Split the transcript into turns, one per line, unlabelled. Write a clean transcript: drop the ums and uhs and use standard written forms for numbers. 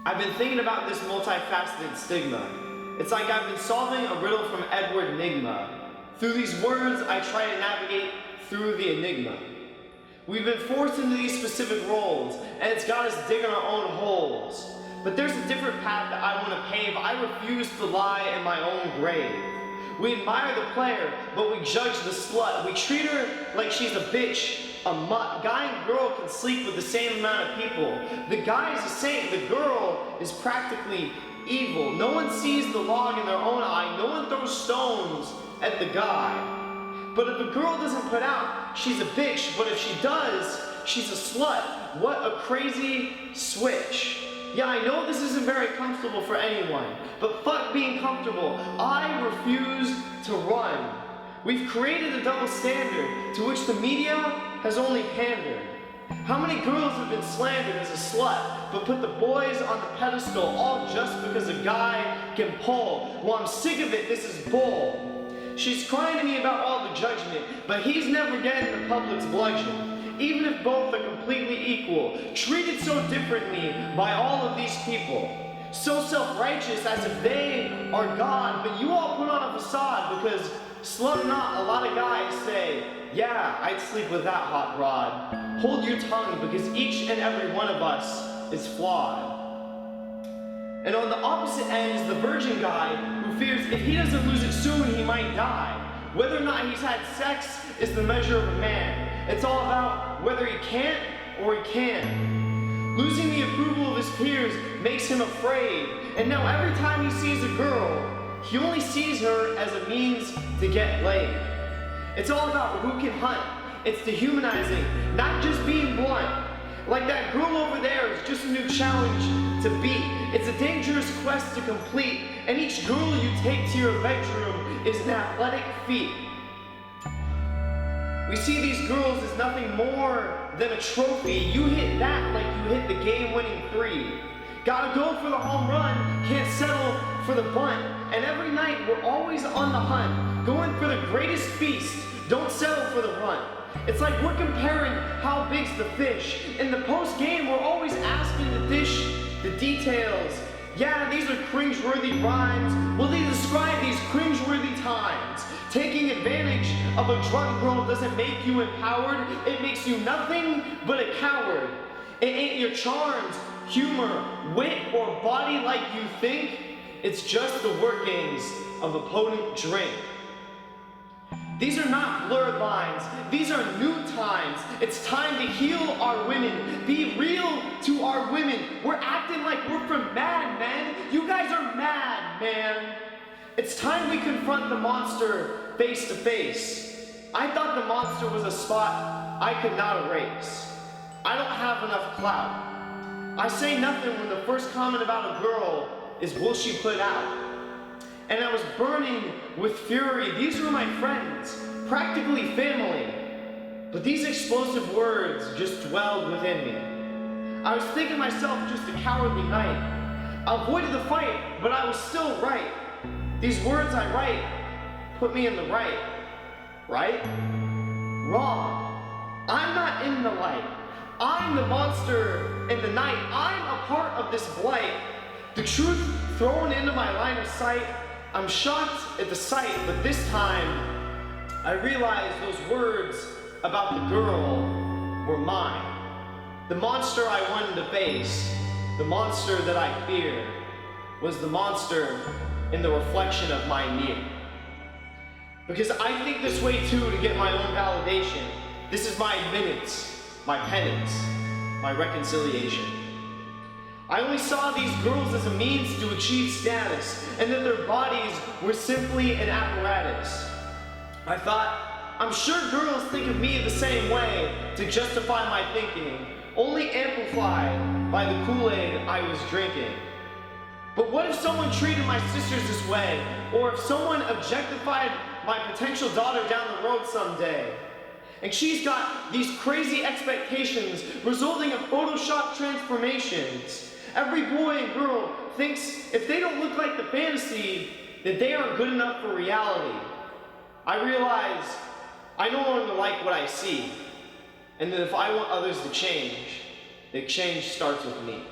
I've been thinking about this multifaceted stigma. It's like I've been solving a riddle from Edward Enigma. Through these words, I try to navigate through the enigma. We've been forced into these specific roles, and it's got us digging our own holes. But there's a different path that I want to pave. I refuse to lie in my own grave. We admire the player, but we judge the slut. We treat her like she's a bitch, a mutt. Guy and girl can sleep with the same amount of people. The guy is a saint, the girl is practically evil. No one sees the log in their own eye. No one throws stones at the guy. But if a girl doesn't put out, she's a bitch. But if she does, she's a slut. What a crazy switch. Yeah, I know this isn't very comfortable for anyone, but fuck being comfortable. I refuse to run. We've created a double standard to which the media has only pandered. How many girls have been slandered as a slut, but put the boys on the pedestal all just because a guy can pull? Well, I'm sick of it, this is bull. She's crying to me about all the judgment, but he's never getting the public's bludgeon. Even if both are completely equal, treated so differently by all of these people. So self-righteous as if they are God, but you all put on a facade because, slut or not, a lot of guys say, yeah, I'd sleep with that hot rod. Hold your tongue because each and every one of us is flawed. And on the opposite end is the virgin guy who fears if he doesn't lose it soon, he might die. Whether or not he's had sex is the measure of a man. It's all about whether he can't or he can. Losing the approval of his peers makes him afraid. And now every time he sees a girl, he only sees her as a means to get laid. It's all about who can hunt. It's dehumanizing, not just being blunt. Like that girl over there is just a new challenge to beat. It's a dangerous quest to complete, and each girl you take to your bedroom is an athletic feat. We see these girls as nothing more than a trophy. You hit that like you hit the game-winning three. Gotta go for the home run, can't settle for the bunt. And every night we're always on the hunt, going for the greatest feast, don't settle for the runt. It's like we're comparing how big's the fish. In the post-game, we're always asking the dish the details. Yeah, these are cringe-worthy rhymes. Will they describe these cringe-worthy times? Taking advantage of a drunk girl doesn't make you empowered. It makes you nothing but a coward. It ain't your charms, humor, wit, or body like you think. It's just the workings of a potent drink. These are not blurred lines. These are new times. It's time to heal our women. Be real to our women. We're acting like we're from Mad Men. You guys are mad, man. It's time we confront the monster face to face. I thought the monster was a spot I could not erase. I don't have enough clout. I say nothing when the first comment about a girl is, will she put out? And I was burning with fury. These were my friends, practically family. But these explosive words just dwelled within me. I was thinking myself just a cowardly knight. I avoided the fight, but I was still right. These words I write put me in the right. Right? Wrong. I'm not in the light. I'm the monster in the night. I'm a part of this blight. The truth thrown into my line of sight. I'm shocked at the sight, but this time I realized those words about the girl were mine. The monster I wanted to face, the monster that I feared, was the monster in the reflection of my mirror. Because I think this way too to get my own validation. This is my admittance, my penance, my reconciliation. I only saw these girls as a means to achieve status, and that their bodies were simply an apparatus. I thought, I'm sure girls think of me the same way to justify my thinking, only amplified by the Kool-Aid I was drinking. But what if someone treated my sisters this way, or if someone objectified my potential daughter down the road someday? And she's got these crazy expectations resulting in Photoshop transformations. Every boy and girl thinks if they don't look like the fantasy, that they aren't good enough for reality. I realize I no longer like what I see, and that if I want others to change, the change starts with me.